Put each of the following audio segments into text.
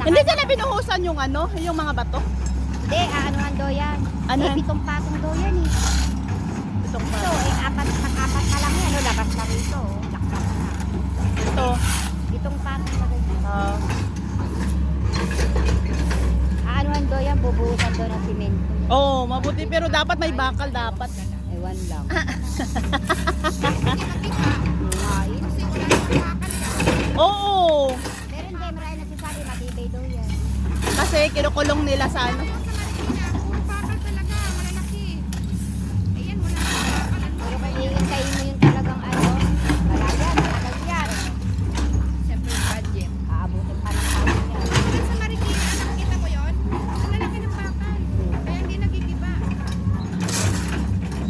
Hindi ka na binuhusan yung ano, yung mga bato? Hindi, ano daw yan. Ano yan? 7 patong daw yan eh. Itong So, bato. apat na lang yan. Labas na rito. Laksak na. Ito. 7 patong na ganyan. Anuhan daw yan, bubuhusan daw ng simento. Oo, mabuti pero dapat may bakal dapat. Ewan lang. Oo. Pero hindi, marami nagsasabi, matibay daw yan. Kasi kinukulong nila sa ano. Pero kung iintayin mo yung talagang ano, wala yan, matagal yan. Siyempre budget. Aabutin pa ng taon yan. Sa Marikina, nakikita mo yun? Ang lalaki ng bakal. Kaya hindi nagigiba.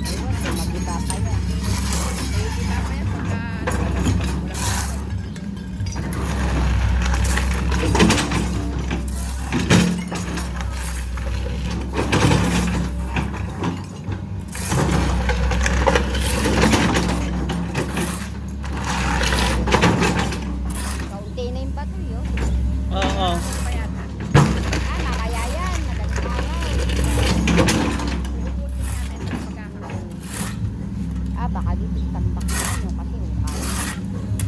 Ewan ko, mag-iba pa yan. Nagigiba pa yan pagka Kaunti na yung bato yun. Oo. pa yata. Mamaya yan, madaling araw. Uubusin natin sa pagkakaroon. Baka dito tambak na yun kasi hukay.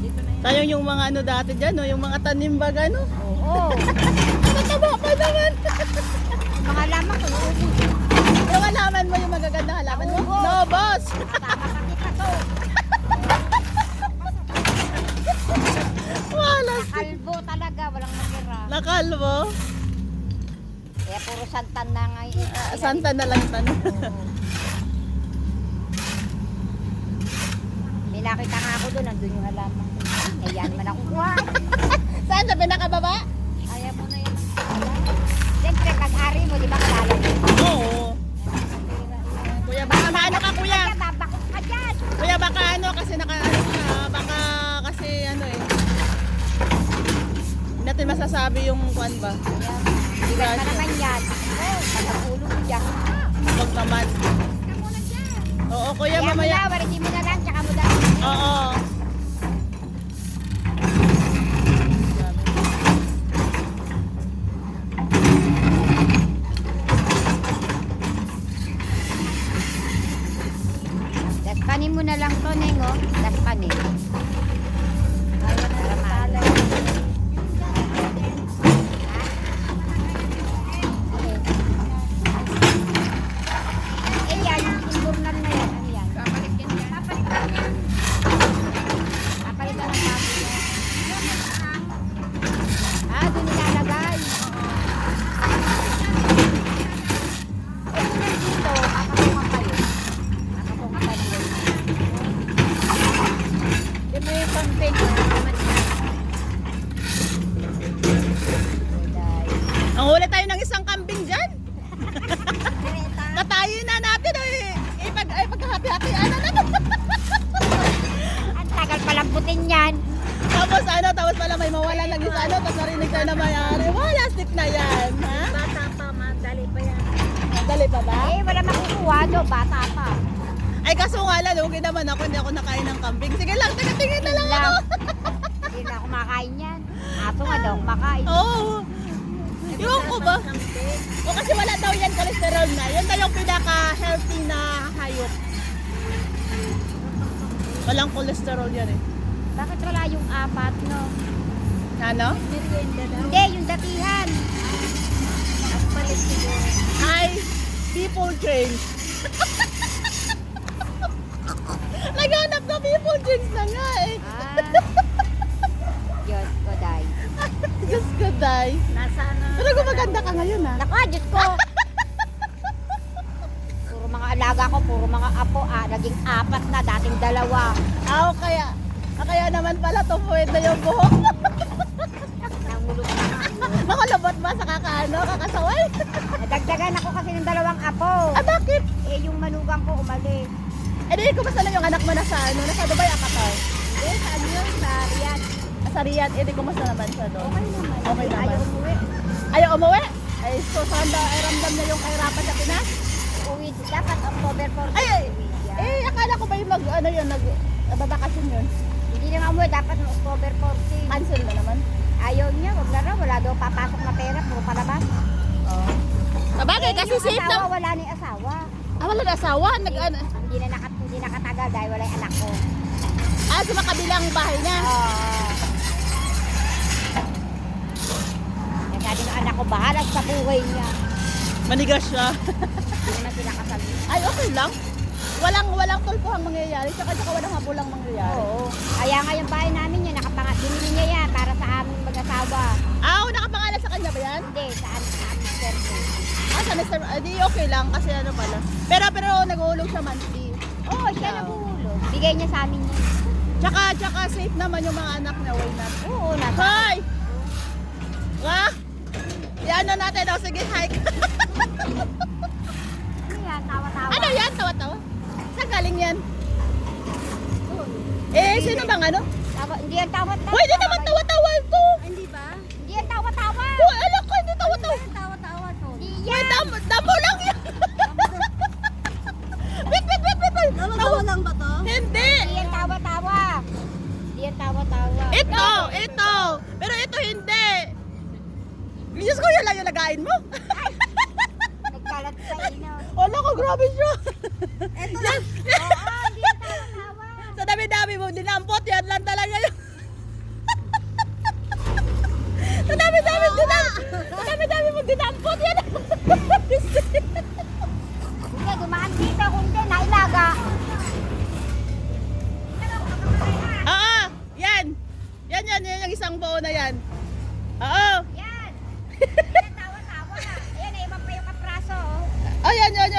Dito na yan. Sayang yung mga ano dati dyan, no? Yung mga tanim baga, no? Oo. Nataba pa naman. Mga lamang kung uubusin. Yung halaman mo, yung magaganda halaman mo? Oo. No, boss! Tama ka kita to. Wala. Kalbo talaga, walang natira. Nakalbo. Kaya puro santan na nga yung Santa na lang yung tanim. May nakita nga ako doon, nandun yung halaman. Eh yan man ako kuha. Saan? Sa pinakababa? Kaya mo na yan. Siyempre, pag-ari mo, di ba kalala mo? Oo. Kuya, baka maano ka, kuya? Kaya babakot ka dyan. Kuya, baka ano, kasi naka-ano ka, baka kasi ano eh. Hindi natin masasabi yung kwan ba? Kaya, bigat pa naman yan. Oh, pag-ulo mo dyan. Huwag naman. Oo, kuya, Kaya mo mamaya. na, waritin mo na lang, tsaka mo dahil. Oo. Daspanin mo na lang to, Neng, oh. Daspanin. Para maano. Eh, yan, yung timburnan na yan. Ano yan? Babalik yan yan. Papalitan yan. Papalitan ang bago yan. Doon nilalagay. Eh, kung nandito, kakasungan kayo. Kakasungan kayo. Di ba yung pang-paint na naman yan? Ang huli tayo ng isang kambing dyan. Katayin na natin eh. Pagkahati-hati, ano na. Ang tagal palang putin yan. Tapos ano, tapos pala may mawala ng isa ano, tapos narinig tayo na may-ari. Wala, stick na yan. Ha? Bata pa, madali pa yan. Dali pa ba? Eh, wala makukuha do, bata pa. Ay, kaso nga lang, okay naman ako, hindi ako nakain ng kambing. Sige lang, tingin na lang ako. Hindi na ako makain yan. Aso nga daw, makain. Oo. Yung ko ba? O kasi wala daw yan cholesterol na. Yan daw yung pinaka-healthy na hayop. Walang cholesterol yan eh. Bakit wala yung apat, no? Ano? Hindi, yung datihan. Ang palit siguro. Ay, people change. Naghanap na people change na nga eh. Diyos ko, day. Diyos ko, day. Nasaan na? Pero gumaganda ka ngayon ah. Naku, Diyos ko. Puro mga alaga ko, puro mga apo, naging 4 na, dating 2. Kaya naman pala tumuwid na yung buhok. Nangulog na. Makalabot ba sa kakasaway? Nadagdagan ako kasi ng 2 apo. Ah, bakit? Eh, yung manugang ko umalis. Eh, di, kumusta na yung anak mo nasa Dubai, Qatar? Eh, saan yun? Sa Riyadh. Sa Riyadh, eh, di, kumusta naman siya doon? Okay naman. Okay naman. Ayaw umuwi. Ayaw umuwi? Ay, so saan ay ramdam niya yung kahirapan sa Pinas? Uwi dapat October 4. Ay, akala ko ba yung babakasyon yun? Hindi na nga umuwi, dapat October 14. Cancel na naman. Ayaw niya, wag na raw. Wala daw papasok na pera, puro palabas. Oh. Sabagay, kasi yung safe asawa, na. wala ni asawa. Ah, wala na asawa. Hindi na nakatagal dahil wala yung anak ko. Sa makabilang bahay na. Kaya sabi ng anak ko, bahala sa buhay niya. Manigas siya. Hindi naman sila kasal. Ay, okay lang. Walang tulpuhang mangyayari. Tsaka walang habulang mangyayari. Oo. Kaya nga yung bahay namin yan, binili niya yan para sa aming mag-asawa. Nakapangalan sa kanya ba yan? Hindi, sa aming servo. Sa Mr. Di okay lang kasi ano pala. Pero nag-uulog siya monthly. Oo, siya naguhulog. Bigay niya sa amin yun. Tsaka safe naman yung mga anak niya. Why not? Oo, nasa. Hoy! Wah! Yan na natin. Sige, hike. Ano yan, tawa-tawa. Ano yan? Tawa-tawa? Saan galing yan? Sino bang ano? Hindi yan tawa-tawa. Uy, hindi naman tawa-tawa ito. Hindi ba? Hindi yan tawa-tawa. Uy, alam ko, hindi tawa-tawa. Tawa-tawa to. Hindi Uy, yan. damo lang yan. Wait. Tawa lang ba to? Hindi. Hindi yan tawa-tawa. Hindi yan tawa-tawa. Ito. Pero ito hindi. Diyos ko, yan lang yung lagain mo. Nagkalat sa ino. Wala ko, grabe siya. Eto Yan. Oo, hindi yan tawa-tawa. Sa dami-dami mo, dinampot, yan lang talaga yun. Sa dami-dami mo, dinampot, yan. Hindi, dumaan dito kung hindi, nailaga. Yan. Yan yung isang buo na yan. Oo. Yan. Hindi yan tawa-tawa. Ayan, iba pa yung kapraso. Oh. Oh, yan. Ay,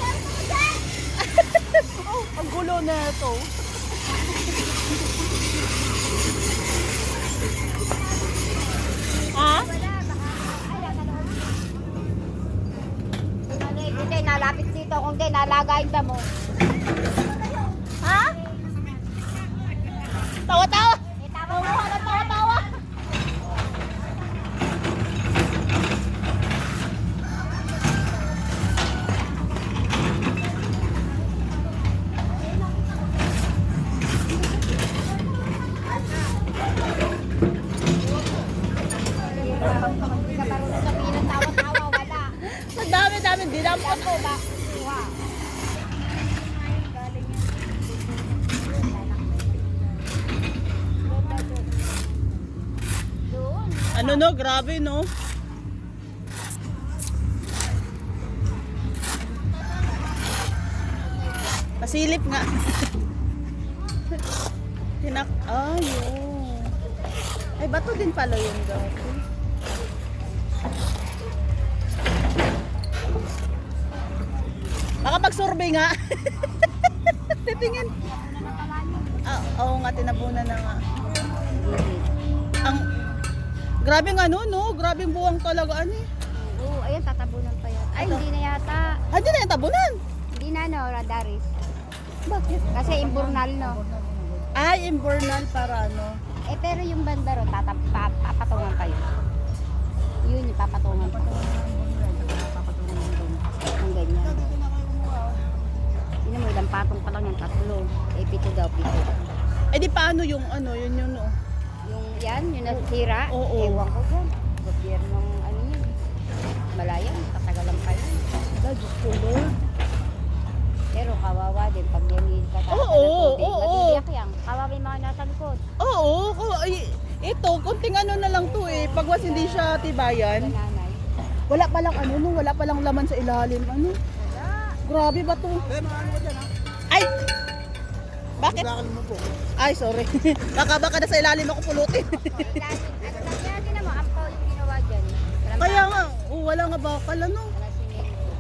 ano mo dyan? Ang gulo na ito. Ha? Wala, baka, ay, nasa loob. Hindi, nalapit dito. Kung hindi, nalagain ka mo. Ha? Tawa-tawa. Eh, tama Kumuha na. ng tawa-tawa. Hindi ka marunong sabihin ng tawa-tawa, wala. Sa dami-dami, dinampot. Ako ba? Kuha. Doon. Ano no, grabe no. Pasilip nga. Yun. Ay, bato din pala yun dati. Baka pag-survey nga. Titingin. Oo nga, tinabunan na nga. Ang grabe nga no, grabe buwang talaga ano eh. Oo, ayun, tatabunan pa yan. Ay, hindi na yata. Hindi na yung tabunan. Hindi na, no, Radaris. Bakit? Kasi imburnal, no. Ay, imbornal para ano. Eh, pero yung banda ron, papatungan pa yun. Yun, yung papatungan pa. Papatungan doon. Ang ganyan. Yun mo, ilang patong pa lang yung 3. Eh, 7 daw, 7. Eh di paano yung ano, yun no. Yung yan, yung nasira, Oo. ewan ko dyan. Gobyernong ano yun. Malayan, tatagalan pa yun. Diyos ko Lord. Pero kawawa din pag yan itatasa Oo, ng tubig. oo. Matibiyak yan. Kawawa yung mga nasa likod. Oo, ito, konting ano na lang to eh. Pag was hindi siya tibayan, Nanay. wala palang ano no, wala palang laman sa ilalim. Ano? Wala. Grabe ba to? Ay! Bakit? Ay, sorry. baka nasa ilalim ako pulutin. Ilalim. Ano lang yan, din mo, ampo yung ginawa dyan. Walang Kaya bakal, nga, wala nga bakal ano. wala simento.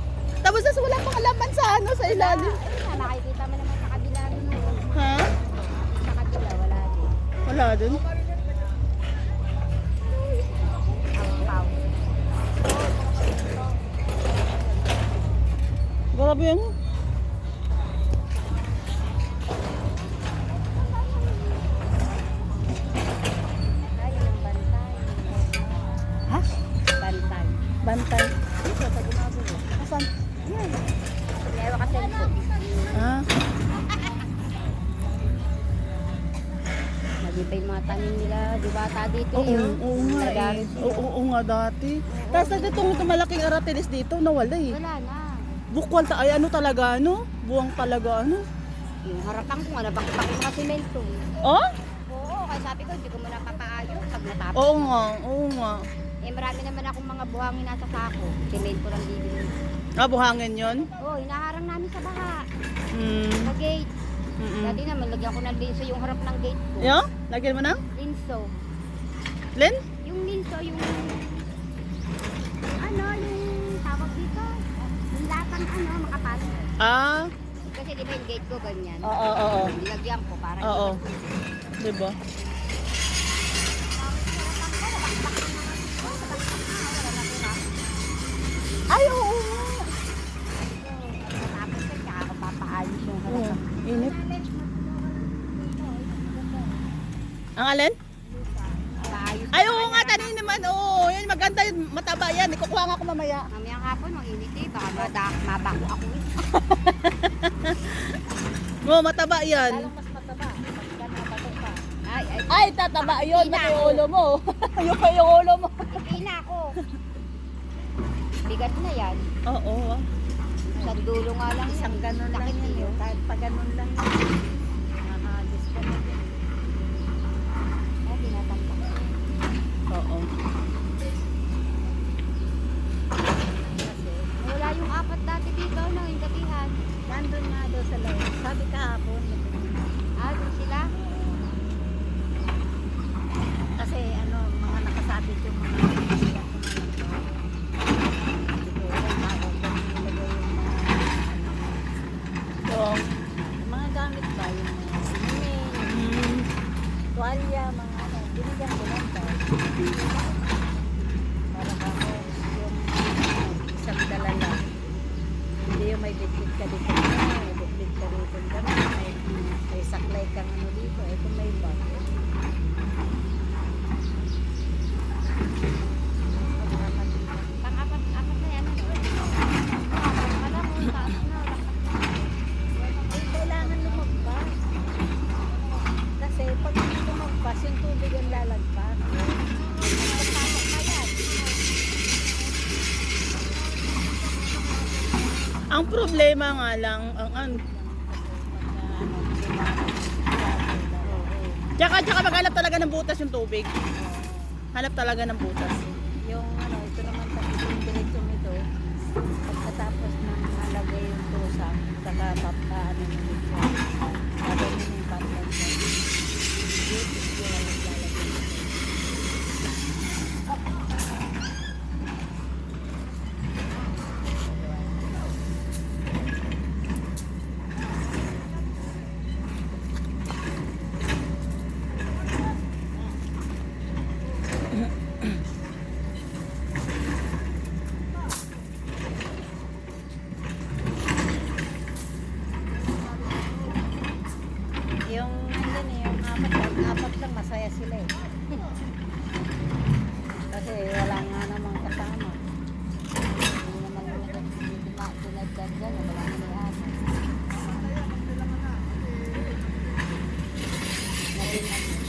Tapos wala pang laman sa ano, sa ilalim. Ayun na, nakikita mo naman sa kabila nun. Ha? Sa kabila, wala din. Wala dun. Ampaw. Grabe ano. Ayun ang bantay. Ha? Bantay. Bantay. Asan? Yan. Meron kasi ito. Ah. Naging pa yung mga tanim nila, Diwata dito Oo, eh. oh. oo nga eh. Nagalit sila. Oo nga dati. Tapos itong malaking aratilis dito, nawala eh. Wala na. Bukwal ay ano talaga ano? Buwang talaga ano? Yung harapan ko nga, nabakpak ko sa simento. Oh? Oo, kaya sabi ko, hindi ko muna papaayos pag natapos. Oo nga, oo nga. Eh, marami naman akong mga buhangin nasa sako. Simento lang bibili. Ah, buhangin yun? Oo, hinaharang namin sa baha. Hmm. Sa gate. Mm-mm. Dati naman, lagyan ko ng linso yung harap ng gate ko. Yo? Lagyan mo na? Linso. Len? Yung linso, yung... Ano, yung tawag dito? Yung latang ano, makapal. Ah. Kasi di ba yung gate ko ganyan? Oo. Nilagyan ko para Oo. hindi Diba? Ay, oo. Tapos ka, tsaka ako papaayos yung Oo. harapan. Init. Ang alin? Paayos. Ay, oo nga, tanin naman. Oo, yan maganda yun. Mataba yan. Ikukuha nga ako mamaya. Mamayang hapon, mainit eh. Baka mabako ako eh. Oo, mataba yan. mas mataba. Pagka nabato ka. Ay. Ay, tataba yun. Ina Pati yung ako. ulo mo. Yung pa yung ulo mo. Hindi na ako. Bigat na yan. Oo. Sa dulo nga lang. Isang ganun lang yan. Kahit pa ganun lang yan. Nakakagis ka na yan. Ay, tinatampak ko. Oo. Kasi, wala yung apat dati dito, no? Yung gabihan. Nandun nga daw sa loob. Sabi kahapon. Ah, doon sila? Kasi, ano, mga nakasabit yung mga Oo. mga gamit ba yung simen, Mm. tuwalya, mga ano, binigyan ko lang ba? Para ba ako yung isang dala lang. Hindi yung may bitbit ka dito, may bitbit ka dito, may saklay kang ano dito, ito may bag. Pang-apat na yan, ano? Alam mo, taas na, kailangan lumagpas. Kasi pag hindi lumagpas, yung tubig ang lalagpas. Pagpasok pa yan. Ang problema nga lang, tsaka maghanap talaga ng butas yung tubig. Hanap talaga ng butas. Yung ano, ito naman tapos yung diretsyon ito. Pagkatapos ng nalagay yung tusa, saka papaano yung dito. Lagay mo yung pantan ko. Dito yung naglalagay. Yung andun eh, yung apat lang masaya sila eh. Kasi wala nga namang kasama. Hindi naman dinagdag dyan, wala naman lahat.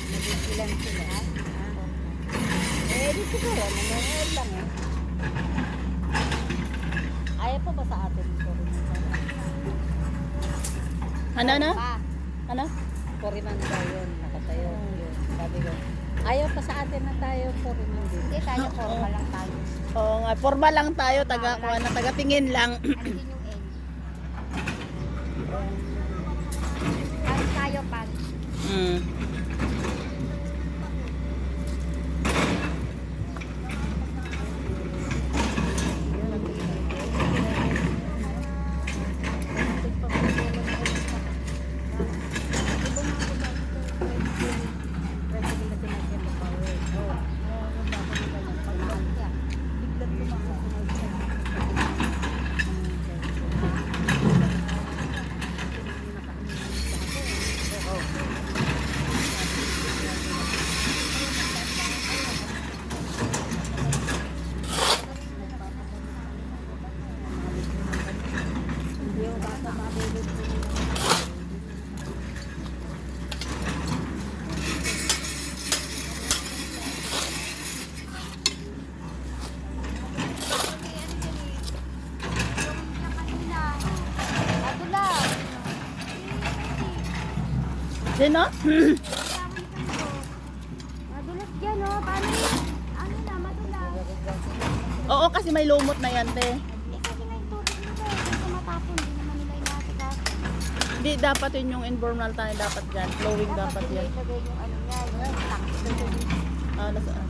Naging ilan sila. Eh, di siguro, nanonood lang eh. Ayaw pa ba sa atin ito rin? Ano na? Pa. Ano? Poriman daw yun, nakatayo. Yun, sabi ko. Ayaw pa sa atin na tayo poriman din. Hindi tayo, formal lang tayo. Oo nga, formal lang tayo, taga-tingin lang. Ano din yung N? Paano tayo pag? Mm. Sino? Madulas dyan, oh. Paano ano na, madulas. Oo, kasi may lumot na yan, te. Eh, kasi nga yung tubig nila, eh. Kung matapon, hindi naman nila inasigas. Hindi, dapat yun yung informal tayo. Dapat yan. Flowing dapat yan. ilagay yung ano niya, yung tank niya. Ah, nasaan?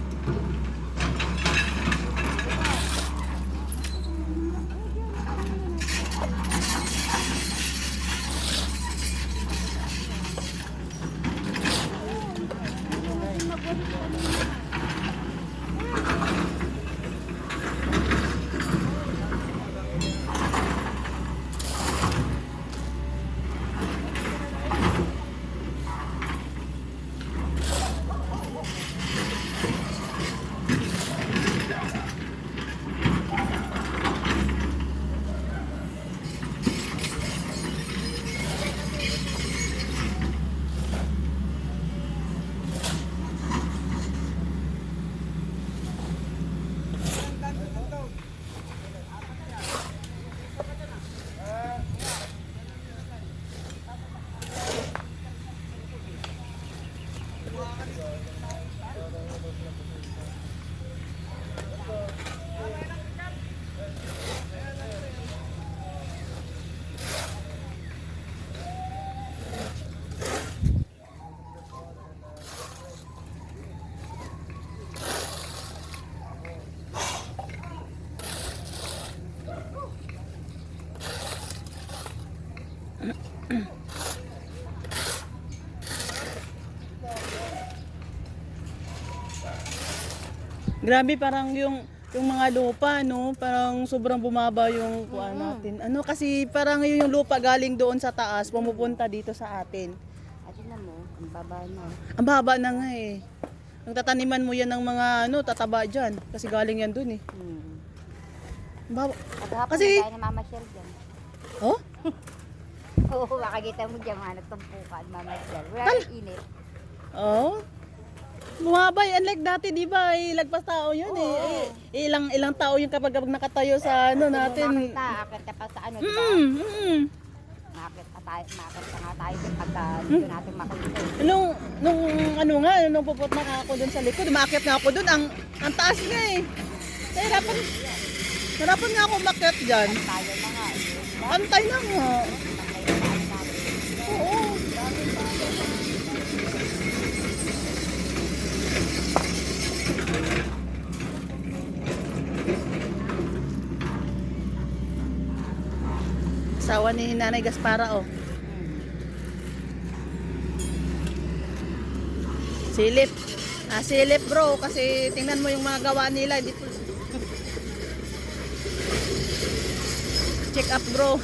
Grabe, parang yung mga lupa, no? Parang sobrang bumaba yung kuha natin. Ano, kasi parang yung lupa galing doon sa taas, pumupunta dito sa atin. At yun mo, ang baba na. Ang baba na nga eh. Ang tataniman mo yan ng mga ano, tataba dyan. Kasi galing yan doon eh. Ang baba. Paghapon Kasi- na tayo namamasyal dyan. Oh? Oo, makakita mo dyan mga nagtumpukan, mamasyal. Wala yung init. Oh? Bumaba eh. Unlike dati, di ba? Lagpas tao yun eh. Ilang tao yung kapag nakatayo sa ano natin. Makakita, akit pa sa ano, di ba? Makakit pa nga tayo pagka dito natin makita. Nung ano nga, nung pupunta na ako doon sa likod, umakyat na ako doon, ang taas nga eh. Hirapan nga ako umakyat dyan. Tayo na nga. Antay na nga. Oo. Asawa ni Nanay Gaspara, oh. Silip. Silip bro, kasi tingnan mo yung mga gawa nila dito. Check up bro.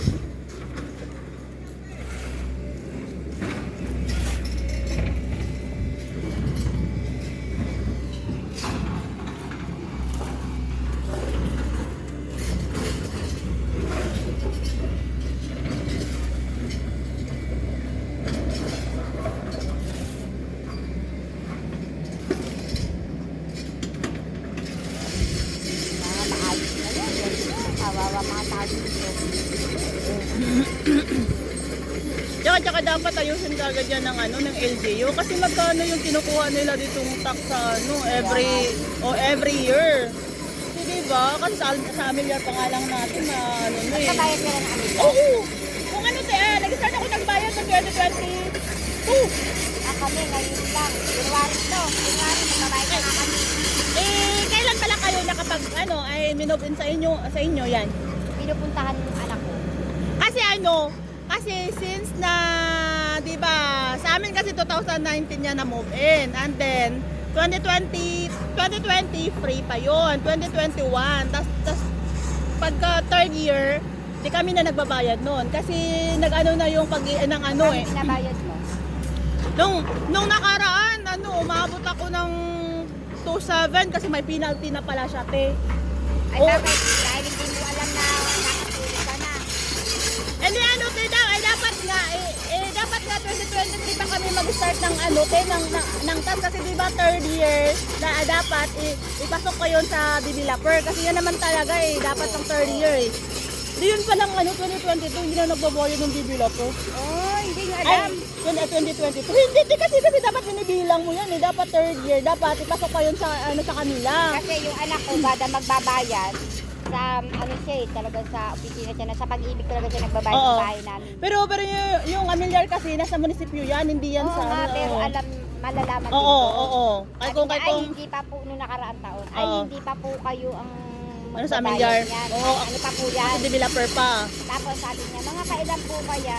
Mga maayos na yun. Kawawa mga tao dito. Tsaka dapat ayusin kagad yan ng ano ng LGU kasi magkano yung kinukuha nila ditong tax sa ano every year. Kasi diba? Kasi sa Amilyar pa nga lang natin na ano na eh. Kabayad ka na ng amin. Oo! Kung ano nag-start ako nagbayad ng 2022. Kami ngayon lang. January to. January, magbabayad na nga kami. Kailan pala kayo nakapag ano ay minove in sa inyo yan? Pinupuntahan yung anak ko. Kasi since na, di ba, sa amin kasi 2019 niya na move in. And then, 2020 free pa yon 2021. Tas pagka third year, di kami na nagbabayad noon. Kasi nag-ano na yung ng ano eh. Pinabayad mo. Nung nakaraan, umabot ako ng 2.7 kasi may penalty na pala siya, te. Ay, Oh. bakit? Dahil hindi mo alam na nakatulog ka na. Hindi te daw, dapat nga 2023 pa kami mag-start ng te, ng tax kasi di ba third year na dapat ipasok ko yun sa developer kasi yan naman talaga dapat ng third year eh. Di yun palang 2022 hindi na nagbabayad ng developer. Oh, hindi nga alam. 2023. Hindi kasi dapat binibilang mo yan eh. Dapat third year. Dapat ipasok pa yun sa, sa kanila. Kasi yung anak ko, bada magbabayad sa, ano siya eh, talagang sa opisina siya, sa pag-ibig talaga siya nagbabayad Oo. sa bahay namin. Pero yung Amilyar kasi nasa munisipyo yan, hindi yan Oo sa nga, pero oo. alam, malalaman Oo, din ko. oo. Ay kung Sabi niya, kung hindi pa po noong nakaraang taon. Ay, Oo. hindi pa po kayo ang Ano sa magbabayad Amilyar? niyan. Oo. Ano pa po yan? developer pa. Tapos sabi niya, mga kailan po kaya?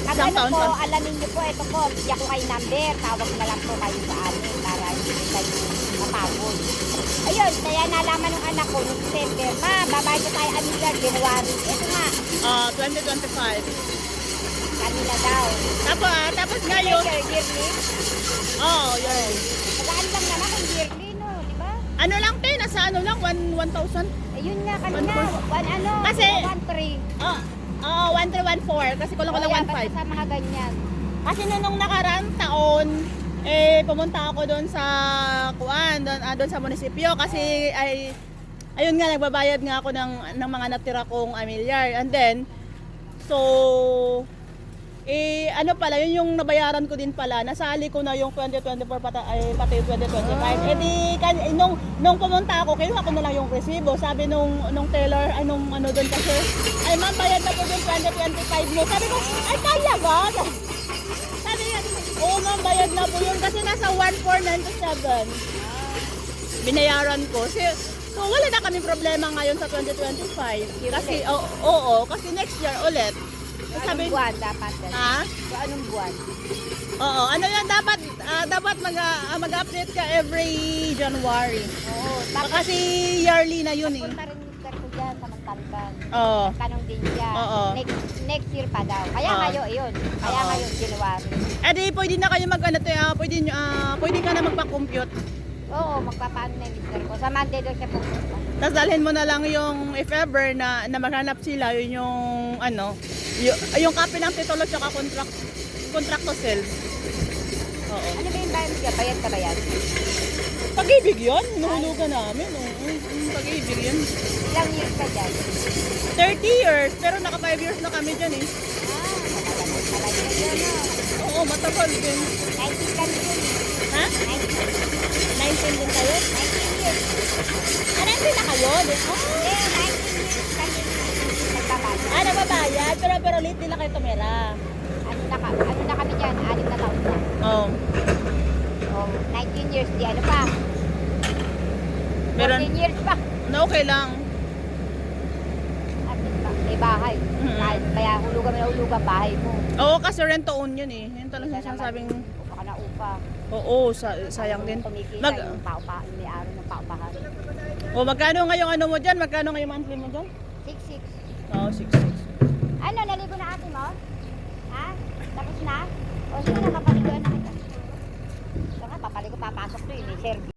Pag Isang ano taon po, pa. alamin niyo po, ito po, bigyan ko kayo number, tawag na lang po kayo sa amin para hindi kayo mapagod. Ayun, kaya nalaman ng anak ko noong December, ma, babayad ko tayo Amilyar, January. Ito nga, 2025. kanila daw. Tapos ngayon, Yearly? yun. Magaan lang naman kung yearly, no? Di ba? Ano lang te, nasa ano lang, 1,000? Ayun nga kanina, Kasi- 1-3. 1,314. Kasi kulang ko lang 1,500. Sa mga ganyan. Kasi nung nakaraang taon, pumunta ako doon sa doon sa munisipyo kasi ayun nga nagbabayad nga ako ng mga natira kong Amilyar. And then ano pala, yun yung nabayaran ko din pala. Nasali ko na yung 2024 pati 2025. Nung pumunta ako, kinuha ko na lang yung resibo. Sabi nung teller, ano doon kasi, ay ma'am, bayad na po yung 2025 mo. Sabi ko, ay kaya ba? Sabi niya, oo ma'am, bayad na po yun kasi nasa 1,497. Binayaran ko. So wala na kami problema ngayon sa 2025. Kasi, kasi next year ulit. Anong buwan dapat? Ha? So, anong buwan? Oo, ano yan dapat mag-update ka every January. Oo. Tapos, Kasi yearly na yun eh. punta rin yung ko dyan sa Mantalban. Oo. Tanong din siya. Oo. Next year pa daw. Kaya Oo. ngayon, yun. Kaya Oo. ngayon, January. Di pwede na kayo pwede ka na magpa-compute. Oo, magpapaano na yung mister ko. Sa Monday daw siya pupunta. Tapos dalhin mo na lang yung if ever na maghanap sila yun yung copy ng titulo tsaka contract to sell. Oo. Ano ba yung bayad mo dyan? Bayad ka ba yan? Pag-ibig yun, hinuhulugan namin. Pag-ibig yun. Ilang years ka dyan? 30 years, pero naka 5 years na kami dyan eh. Matagal na yun, no? Oo, matagal din. 19 ka yun. Ha? 19 din kayo? 19 years. Ano din na kayo? Eh, 19 years kami nagbabayad. Nababayad, pero late din na kayo tumira. Ano na kami dyan? 6 na taon na. Oo. Oh, 19 years, di ano pa? Meron, 14 years pa. na okay lang. At may bahay. Mhm. Kahit kaya hulugan bahay mo. Oo, kasi rent to own yun eh. Yun talaga sinasabing, Baka na upa. oo, sayang din. Kumikita yung paupa, yung may-ari ng paupahan. Magkano ngayong ano mo dyan? Magkano ngayong monthly mo dyan? 6-6. Oo, 6,600. Ano, naligo na ate mo? Ha? Tapos na? O sige na, papaliguan na kita. Saka papaligo, papasok to yun eh, service.